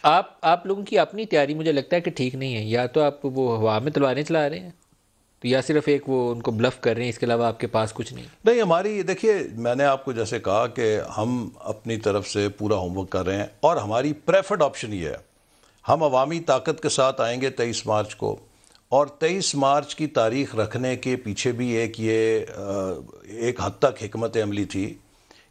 آپ لوگوں کی اپنی تیاری مجھے لگتا ہے کہ ٹھیک نہیں ہے. یا تو آپ وہ ہوا میں تلواریں چلا رہے ہیں تو یا صرف ایک وہ ان کو بلف کر رہے ہیں, اس کے علاوہ آپ کے پاس کچھ نہیں. نہیں ہماری دیکھیے میں نے آپ کو جیسے کہا کہ ہم اپنی طرف سے پورا ہوم ورک کر رہے ہیں اور ہماری پریفرڈ آپشن یہ ہے, ہم عوامی طاقت کے ساتھ آئیں گے 23 مارچ کو, اور 23 مارچ کی تاریخ رکھنے کے پیچھے بھی ایک حد تک حکمت عملی تھی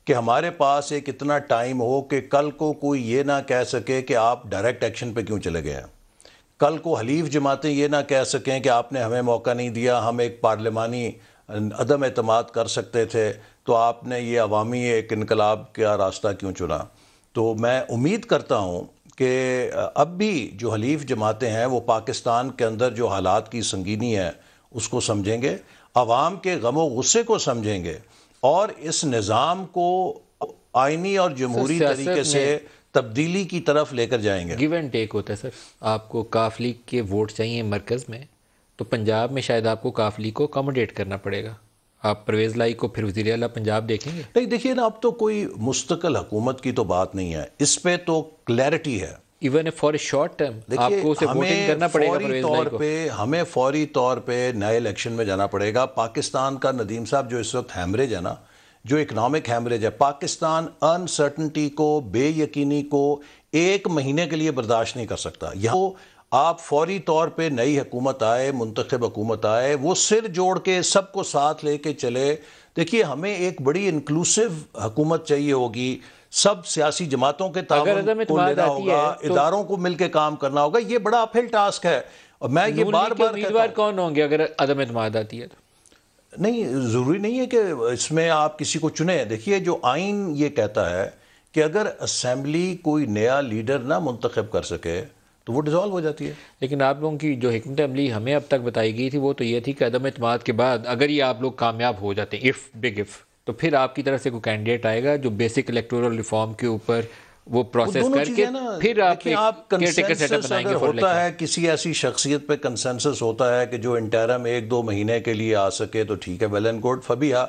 کہ ہمارے پاس ایک اتنا ٹائم ہو کہ کل کو کوئی یہ نہ کہہ سکے کہ آپ ڈائریکٹ ایکشن پہ کیوں چلے گئے ہیں. کل کو حلیف جماعتیں یہ نہ کہہ سکیں کہ آپ نے ہمیں موقع نہیں دیا, ہم ایک پارلیمانی عدم اعتماد کر سکتے تھے تو آپ نے یہ عوامی ایک انقلاب کا راستہ کیوں چنا. تو میں امید کرتا ہوں کہ اب بھی جو حلیف جماعتیں ہیں وہ پاکستان کے اندر جو حالات کی سنگینی ہے اس کو سمجھیں گے, عوام کے غم و غصے کو سمجھیں گے, اور اس نظام کو آئینی اور جمہوری طریقے سے تبدیلی کی طرف لے کر جائیں گے. گیو اینڈ ٹیک ہوتا ہے سر. آپ کو کاف لیگ کے ووٹ چاہیے مرکز میں, تو پنجاب میں شاید آپ کو کاف لیگ کو اکاموڈیٹ کرنا پڑے گا. آپ پرویز لائی کو پھر وزیر اعلیٰ پنجاب دیکھیں گے؟ نہیں دیکھیے نا, اب تو کوئی مستقل حکومت کی تو بات نہیں ہے, اس پہ تو کلیئرٹی ہے. Even for a short term آپ کو اسے ووٹنگ کرنا پڑے گا پرویز لائی کو. ہمیں فوری طور پہ نئے الیکشن میں جانا پڑے گا. پاکستان کا ندیم صاحب جو اس وقت ہیمریج ہے نا, جو اکنامک ہیمریج ہے, پاکستان انسرٹنٹی کو, بے یقینی کو 1 مہینے کے لیے برداشت نہیں کر سکتا. یہاں آپ فوری طور پہ نئی حکومت آئے, منتخب حکومت آئے, وہ سر جوڑ کے سب کو ساتھ لے کے چلے. دیکھیے ہمیں ایک بڑی انکلوسیو حکومت چاہیے ہوگی, سب سیاسی جماعتوں کے تعاون کو لینا ہوگا, اداروں کو مل کے کام کرنا ہوگا. یہ بڑا اپ ہل ٹاسک ہے, اور میں یہ بار بار امیدوار کون ہوں گے اگر عدم اعتماد آتی ہے تو؟ نہیں ضروری نہیں ہے کہ اس میں آپ کسی کو چنیں. دیکھیے جو آئین یہ کہتا ہے کہ اگر اسمبلی کوئی نیا لیڈر نہ منتخب کر سکے تو وہ ڈیزالو ہو جاتی ہے. لیکن آپ لوگوں کی جو حکمت عملی ہمیں اب تک بتائی گئی تھی وہ تو یہ تھی کہ عدم اعتماد کے بعد اگر یہ آپ لوگ کامیاب ہو جاتے ہیں, بگ اف, تو پھر آپ کی طرف سے کوئی کینڈیڈیٹ آئے گا جو بیسک الیکٹورل ریفارم کے اوپر وہ پروسیس کر کے پھر آپ کیئرٹیکر سیٹ اپ بنائیں گے. ہوتا ہے کسی ایسی شخصیت پہ کنسنسس ہوتا ہے کہ جو انٹرم 1-2 مہینے کے لیے آ سکے تو ٹھیک ہے, ویل اینڈ گڈ. فبیہا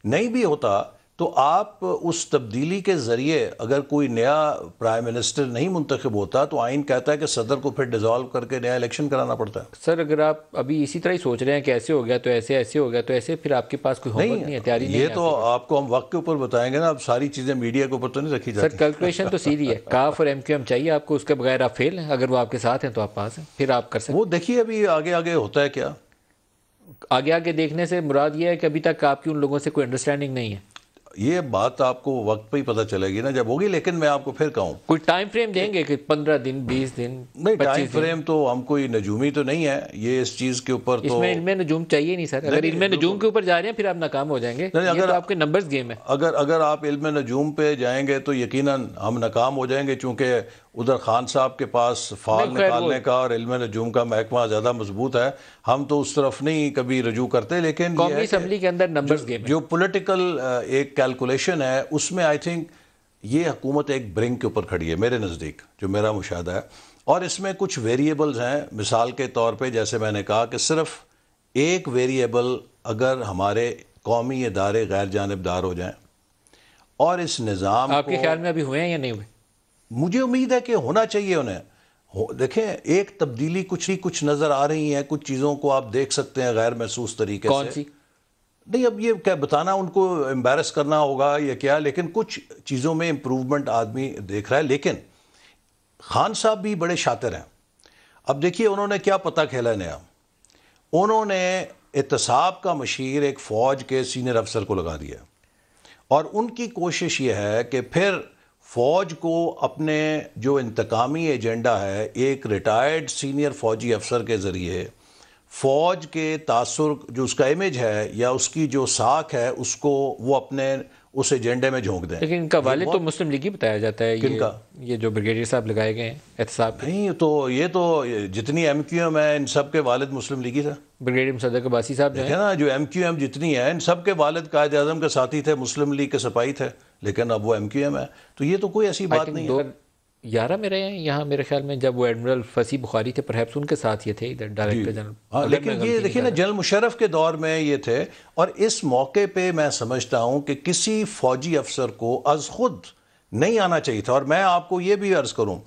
نہیں بھی ہوتا تو آپ اس تبدیلی کے ذریعے اگر کوئی نیا پرائم منسٹر نہیں منتخب ہوتا تو آئین کہتا ہے کہ صدر کو پھر ڈیزالو کر کے نیا الیکشن کرانا پڑتا ہے. سر اگر آپ ابھی اسی طرح ہی سوچ رہے ہیں کہ ایسے ہو گیا تو ایسے, ایسے ہو گیا تو ایسے, پھر آپ کے پاس کوئی ہوم ورک نہیں ہے, تیاری نہیں ہے. یہ تو آپ کو ہم وقت کے اوپر بتائیں گے نا, اب ساری چیزیں میڈیا کے اوپر تو نہیں رکھی جاتی. سر کیلکولیشن تو سیدھی ہے, کاف اور ایم کیو ایم چاہیے آپ کو, اس کے بغیر آپ فیل ہیں. اگر وہ آپ کے ساتھ ہیں تو آپ پاس ہیں, پھر آپ کر سکتے ہیں. وہ دیکھیے ابھی آگے آگے ہوتا ہے کیا. آگے آگے دیکھنے سے مراد یہ ہے کہ ابھی تک آپ کی ان لوگوں سے کوئی انڈرسٹینڈنگ نہیں ہے. یہ بات آپ کو وقت پہ ہی پتہ چلے گی نا جب ہوگی. لیکن میں آپ کو پھر کہوں کوئی ٹائم فریم دیں گے کہ 15 دن 20 دن؟ نہیں ٹائم فریم تو ہم کوئی نجومی تو نہیں ہے, یہ اس چیز کے اوپر تو اس میں علم نجوم چاہیے نہیں سر. اگر علم نجوم کے اوپر جا رہے ہیں پھر آپ ناکام ہو جائیں گے. یہ تو آپ کے نمبرز گیم ہے. اگر آپ علم نجوم پہ جائیں گے تو یقیناً ہم ناکام ہو جائیں گے, چونکہ ادھر خان صاحب کے پاس فعال نکالنے کا اور علم نجوم کا محکمہ زیادہ مضبوط ہے, ہم تو اس طرف نہیں کبھی رجوع کرتے. لیکن قومی اسمبلی کے اندر نمبرز گیم ہے. جو پولیٹیکل ایک کیلکولیشن ہے اس میں آئی تھنک یہ حکومت ایک برنک کے اوپر کھڑی ہے میرے نزدیک, جو میرا مشاہدہ ہے. اور اس میں کچھ ویریبلز ہیں, مثال کے طور پہ جیسے میں نے کہا کہ صرف ایک ویریبل اگر ہمارے قومی ادارے غیر جانبدار ہو جائیں اور اس نظام آپ کے خیال میں ابھی ہوئے ہیں یا نہیں ہوئے؟ مجھے امید ہے کہ ہونا چاہیے انہیں. دیکھیں ایک تبدیلی کچھ نظر آ رہی ہیں, کچھ چیزوں کو آپ دیکھ سکتے ہیں غیر محسوس طریقے سے. کون سی؟ نہیں اب یہ کیا بتانا, ان کو امبیرس کرنا ہوگا یا کیا, لیکن کچھ چیزوں میں امپروومنٹ آدمی دیکھ رہا ہے. لیکن خان صاحب بھی بڑے شاطر ہیں. اب دیکھیے انہوں نے کیا پتہ کھیلا نیا, انہوں نے احتساب کا مشیر ایک فوج کے سینئر افسر کو لگا دیا, اور ان کی کوشش یہ ہے کہ پھر فوج کو اپنے جو انتقامی ایجنڈا ہے ایک ریٹائرڈ سینئر فوجی افسر کے ذریعے فوج کے تاثر جو اس کا امیج ہے یا اس کی جو ساکھ ہے اس کو وہ اپنے اس ایجنڈے میں جھونک دیں. لیکن ان کا والد تو مسلم لیگی بتایا جاتا ہے. کن کا؟ یہ جو بریگیڈیئر صاحب لگائے گئے ہیں احتساب. نہیں تو یہ تو جتنی ایم کیو ایم ہے ان سب کے والد مسلم لیگی تھا. بریگیڈیئر مصدق عباسی صاحب جو ہے نا, جو ایم کیو ایم جتنی ہے ان سب کے والد قائد اعظم کے ساتھی تھے, مسلم لیگ کے سپاہی تھے, لیکن اب وہ ایم کیو ایم ہے. تو یہ تو کوئی ایسی بات نہیں ہے. 2011 میں رہے ہیں یہاں میرے خیال میں, جب وہ ایڈمرل فصیح بخاری تھے, پرہیپس ان کے ساتھ یہ تھے ادھر ڈائریکٹر جنرل. لیکن یہ دیکھیں نا جنرل مشرف کے دور میں یہ تھے, اور اس موقع پہ میں سمجھتا ہوں کہ کسی فوجی افسر کو از خود نہیں آنا چاہیے تھا. اور میں آپ کو یہ بھی عرض کروں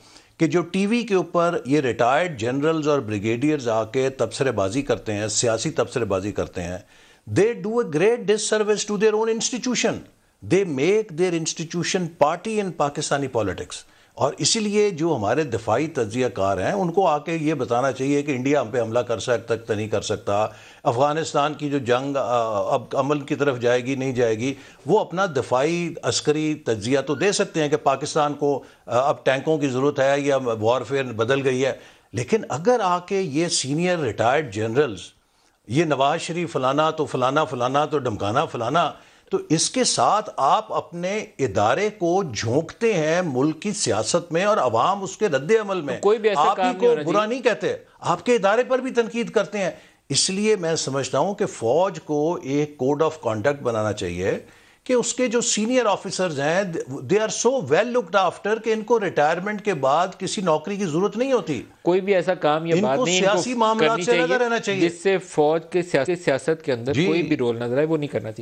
کہ جو ٹی وی کے اوپر یہ ریٹائرڈ جنرلز اور بریگیڈیئرز آ کے تبصرے بازی کرتے ہیں، سیاسی تبصرے بازی کرتے ہیں، they do a great disservice to their own institution. They make their institution party in Pakistani politics. اور اسی لیے جو ہمارے دفاعی تجزیہ کار ہیں ان کو آ کے یہ بتانا چاہیے کہ انڈیا ہم پہ حملہ کر سکتا نہیں کر سکتا، افغانستان کی جو جنگ اب عمل کی طرف جائے گی نہیں جائے گی، وہ اپنا دفاعی عسکری تجزیہ تو دے سکتے ہیں کہ پاکستان کو اب ٹینکوں کی ضرورت ہے یا وار فیئر بدل گئی ہے. لیکن اگر آ کے یہ سینئر ریٹائرڈ جنرلز یہ نواز شریف فلانا تو فلانا فلانا تو ڈھمکانا فلانا، تو اس کے ساتھ آپ اپنے ادارے کو جھونکتے ہیں ملک کی سیاست میں اور عوام اس کے رد عمل میں کوئی بھی ایسا آپ ہی کو برا نہیں کہتے، آپ کے ادارے پر بھی تنقید کرتے ہیں. اس لیے میں سمجھتا ہوں کہ فوج کو ایک کوڈ آف کانڈکٹ بنانا چاہیے کہ اس کے جو سینئر آفیسرز ہیں they are so well looked after کہ ان کو ریٹائرمنٹ کے بعد کسی نوکری کی ضرورت نہیں ہوتی. کوئی بھی ایسا کام یا بات نہیں سیاسی معاملات سے لگا رہنا چاہیے جس سے فوج کے سیاست کے اندر کوئی بھی رول نظر آئے وہ نہیں کرنا چاہیے.